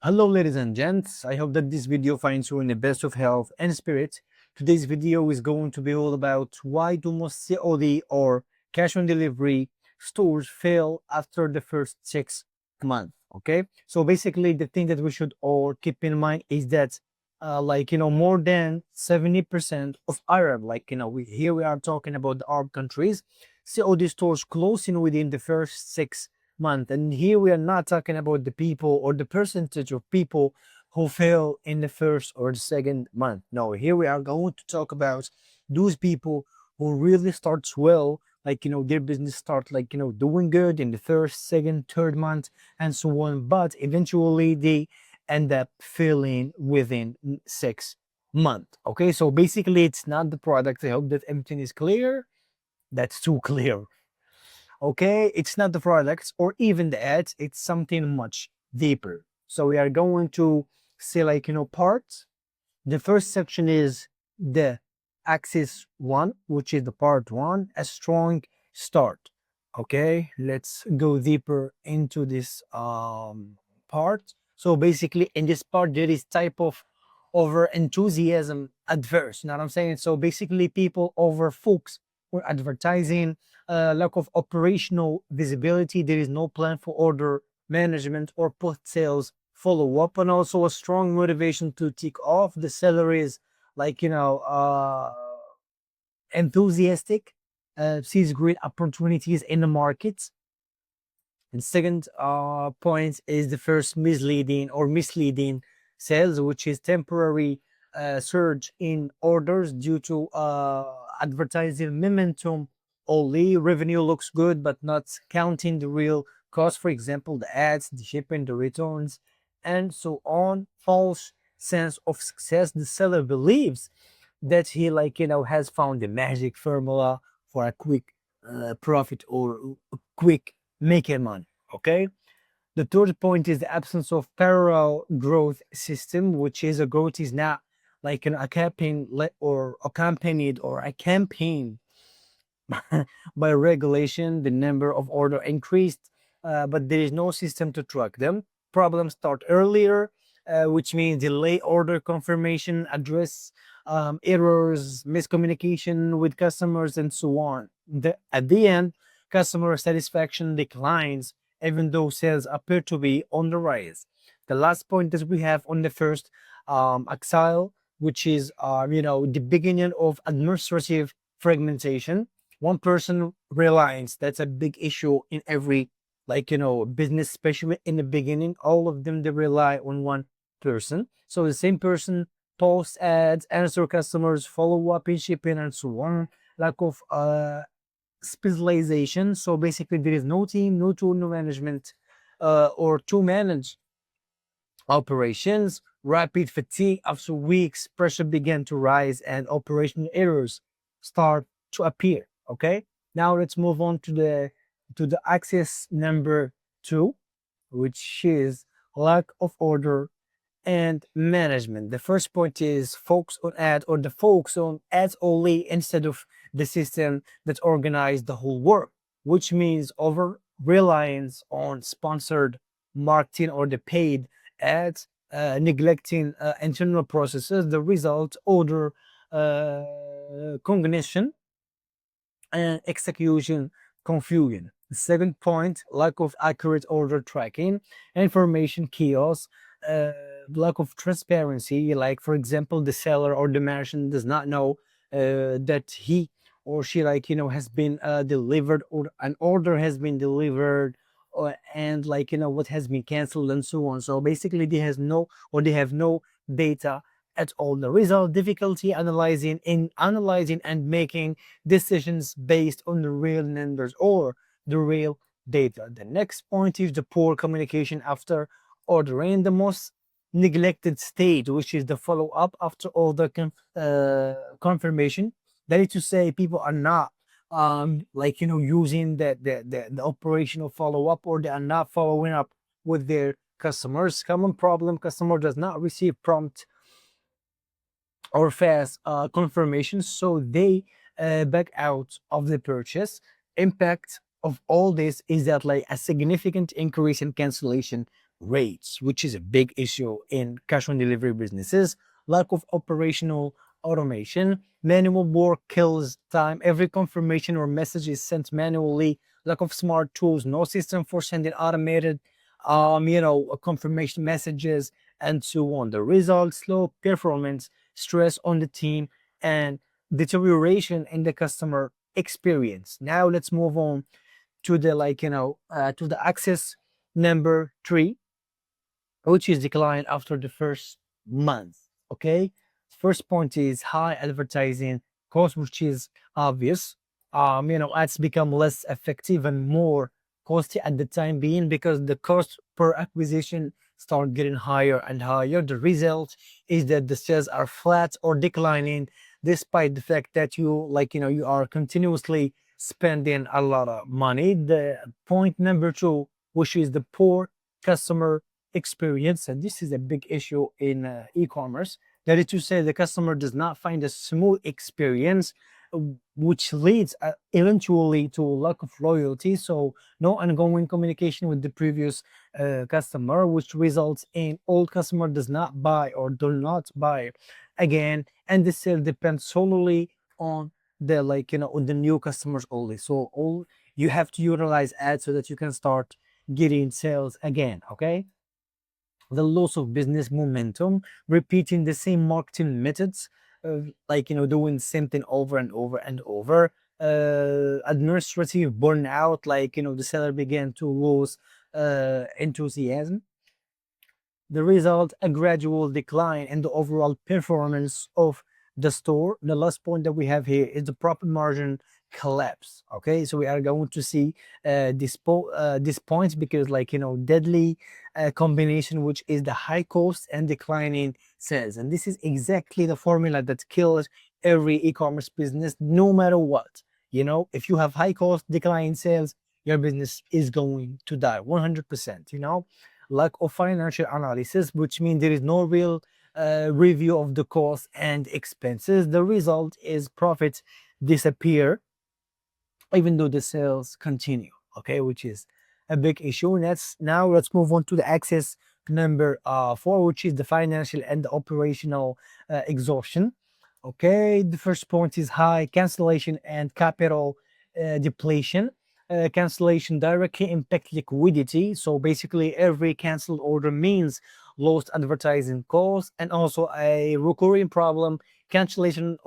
Hello ladies and gents, I hope that this video finds you in the best of health and spirit. Today's video is going to be all about why do most COD or cash on delivery stores fail after the first 6 months. Okay, so basically the thing that we should all keep in mind is that more than 70% of Arab, here we are talking about the Arab countries, COD stores closing within the first 6 months. And here we are not talking about the people or the percentage of people who fail in the first or the second month. No, here we are going to talk about those people who really starts well, their business start doing good in the first, second, third month and so on, but eventually they end up failing within 6 months. Okay, so basically it's not the product. I hope that everything is clear. That's too clear. Okay, it's not the products or even the ads, it's something much deeper. So we are going to see parts. The first section is the axis one, which is the part one, a strong start. Okay, let's go deeper into this part. So basically in this part there is type of over enthusiasm adverse, you know what I'm saying? So basically people over focus or advertising, lack of operational visibility, there is no plan for order management or post sales follow up, and also a strong motivation to tick off. The seller is enthusiastic, sees great opportunities in the markets. And second point is the first misleading sales, which is temporary surge in orders due to advertising momentum. Only revenue looks good, but not counting the real cost. For example, the ads, the shipping, the returns, and so on. False sense of success. The seller believes that he has found the magic formula for a quick profit or quick making money. Okay, the third point is the absence of parallel growth system, which is a growth is not a campaign or accompanied or a campaign by regulation. The number of order increased, but there is no system to track them. Problems start earlier, which means delay order confirmation, address errors, miscommunication with customers, and so on. At the end, customer satisfaction declines, even though sales appear to be on the rise. The last point that we have on the first axile, which is the beginning of administrative fragmentation. One person reliance, that's a big issue in every business, especially in the beginning. All of them, they rely on one person, so the same person post ads, answer customers, follow up in shipping, and so on. Lack of specialization, so basically there is no team, no tool, no management or to manage operations. Rapid fatigue, after weeks pressure began to rise and operational errors start to appear. Okay, now let's move on to the axis number two, which is lack of order and management. The first point is focus on ad, or the focus on ads only instead of the system that organized the whole work, which means over reliance on sponsored marketing or the paid ads, neglecting internal processes. The result, order cognition and execution confusion. The second point, lack of accurate order tracking, information chaos, lack of transparency. Like, for example, the seller or the merchant does not know that he or she has been delivered, or an order has been delivered, and what has been canceled and so on. So basically they have no data at all. The result, difficulty analyzing and making decisions based on the real numbers or the real data. The next point is the poor communication after ordering. The most neglected stage, which is the follow-up after all the confirmation. That is to say, people are not using the operational follow-up, or they are not following up with their customers. Common problem, customer does not receive prompt or fast confirmation, so they back out of the purchase. Impact of all this is that a significant increase in cancellation rates, which is a big issue in cash on delivery businesses. Lack of operational automation, manual work kills time. Every confirmation or message is sent manually. Lack of smart tools, no system for sending automated, confirmation messages, and so on. The result: slow performance, stress on the team, and deterioration in the customer experience. Now let's move on to the to the access number three, which is decline after the first month. Okay, first point is high advertising cost, which is obvious. Ads become less effective and more costly at the time being because the cost per acquisition start getting higher and higher. The result is that the sales are flat or declining despite the fact that you are continuously spending a lot of money. The point number two, which is the poor customer experience, and this is a big issue in e-commerce. That is to say, the customer does not find a smooth experience, which leads eventually to lack of loyalty. So no ongoing communication with the previous customer, which results in old customer does not buy or do not buy again, and the sale depends solely on the on the new customers only. So all you have to utilize ads so that you can start getting sales again. Okay, the loss of business momentum, repeating the same marketing methods, doing the same thing over and over and over, administrative burnout, the seller began to lose enthusiasm. The result, a gradual decline in the overall performance of the store. The last point that we have here is the profit margin collapse. Okay, so we are going to see this point because deadly combination, which is the high cost and declining sales, and this is exactly the formula that kills every e-commerce business no matter what. If you have high cost, declining sales, your business is going to die 100%. Lack of financial analysis, which means there is no real review of the costs and expenses. The result is profits disappear even though the sales continue. Okay, which is a big issue. And let's move on to the axis number four, which is the financial and the operational exhaustion. Okay, the first point is high cancellation and capital depletion. Cancellation directly impact liquidity. So basically, every canceled order means lost advertising costs, and also a recurring problem. Cancellation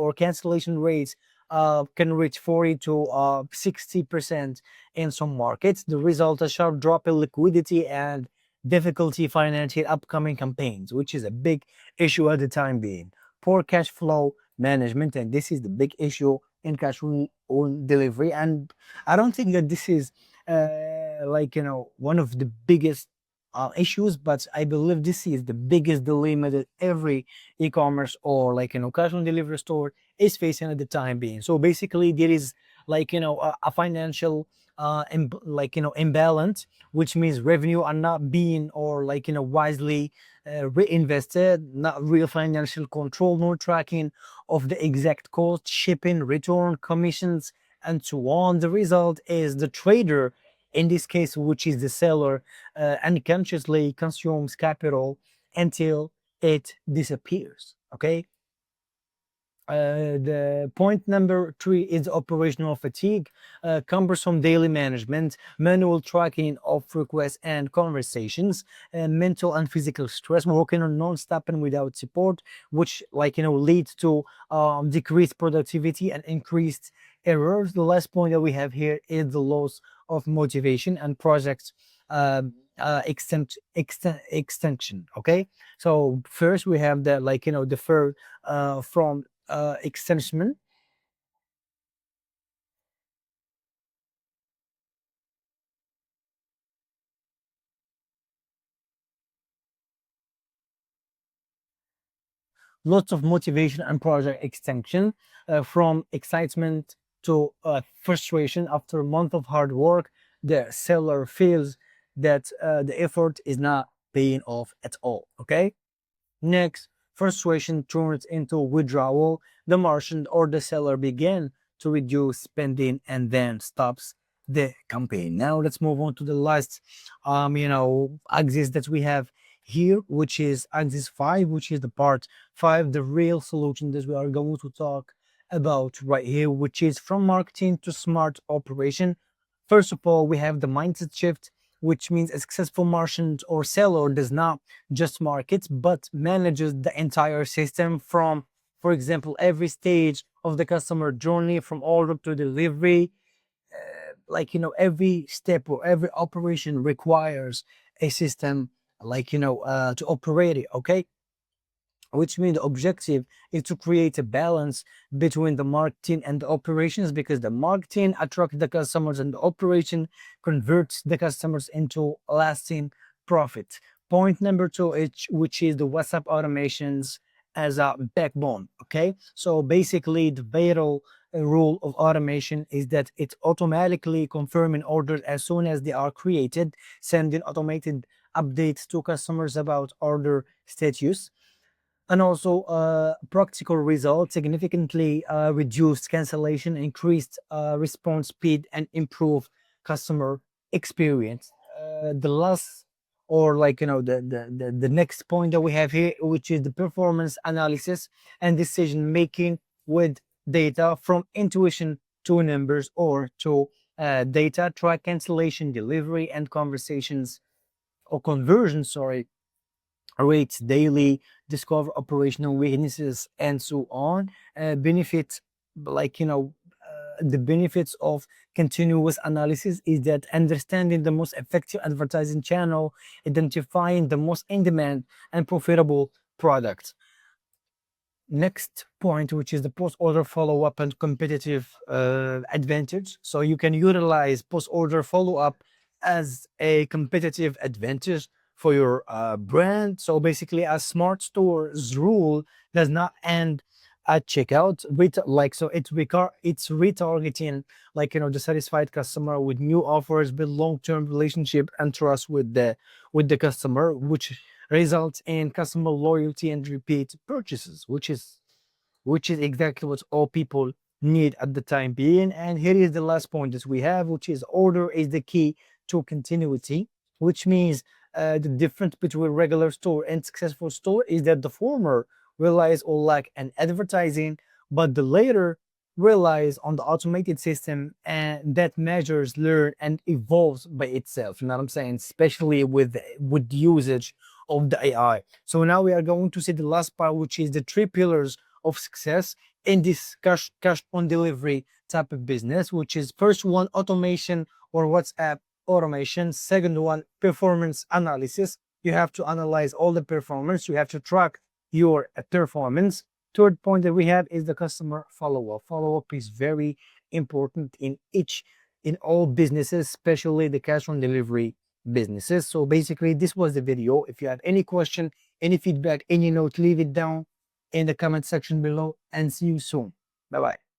rates can reach 40 to 60% in some markets. The result, a sharp drop in liquidity and difficulty financing upcoming campaigns, which is a big issue at the time being. Poor cash flow management, and this is the big issue in cash on delivery. And I don't think that this is one of the biggest issues, but I believe this is the biggest dilemma that every e-commerce or cash on delivery store is facing at the time being. So basically, there is a financial imbalance, which means revenue are not being or wisely reinvested, not real financial control, no tracking of the exact cost, shipping, return, commissions, and so on. The result is the trader, in this case, which is the seller, unconsciously consumes capital until it disappears. Okay, the point number three is operational fatigue, cumbersome daily management, manual tracking of requests and conversations, mental and physical stress, working on non-stop and without support, which leads to decreased productivity and increased errors. The last point that we have here is the loss of motivation and project extension. Okay, so first we have the defer from extension. Lots of motivation and project extension, from excitement to frustration. After a month of hard work, the seller feels that the effort is not paying off at all. Okay, next, frustration turns into withdrawal. The merchant or the seller begin to reduce spending and then stops the campaign. Now let's move on to the last axis that we have here, which is axis 5, which is the part 5, the real solution that we are going to talk about right here, which is from marketing to smart operation. First of all, we have the mindset shift, which means a successful merchant or seller does not just market, but manages the entire system from, for example, every stage of the customer journey, from order to delivery. Every step or every operation requires a system, to operate it. Okay, which means the objective is to create a balance between the marketing and the operations, because the marketing attracts the customers and the operation converts the customers into lasting profit. Point number two, which is the WhatsApp automations as a backbone. Okay, so basically the vital rule of automation is that it's automatically confirming orders as soon as they are created, sending automated updates to customers about order status, and also practical results: significantly reduced cancellation, increased response speed, and improved customer experience. The last, or the next point that we have here, which is the performance analysis and decision making with data, from intuition to numbers, or to data, track cancellation, delivery, and conversations or conversion, sorry, rates daily, discover operational weaknesses, and so on. Benefits, the benefits of continuous analysis is that understanding the most effective advertising channel, identifying the most in demand and profitable products. Next point, which is the post-order follow-up and competitive advantage. So you can utilize post-order follow-up as a competitive advantage for your brand. So basically, a smart store's rule does not end at checkout. It's retargeting, the satisfied customer with new offers, build long-term relationship and trust with the customer, which results in customer loyalty and repeat purchases, which is exactly what all people need at the time being. And here is the last point that we have, which is order is the key to continuity, which means the difference between regular store and successful store is that the former relies on lack and advertising, but the later relies on the automated system and that measures, learn, and evolves by itself. You know what I'm saying? Especially with the usage of the AI. So now we are going to see the last part, which is the 3 pillars of success in this cash on delivery type of business, which is: first one, automation or WhatsApp automation; second one, performance analysis. You have to analyze all the performance, you have to track your performance. Third point that we have is the customer follow-up. Follow-up is very important in all businesses, especially the cash on delivery businesses. So basically, this was the video. If you have any question, any feedback, any note, leave it down in the comment section below, and see you soon. Bye bye.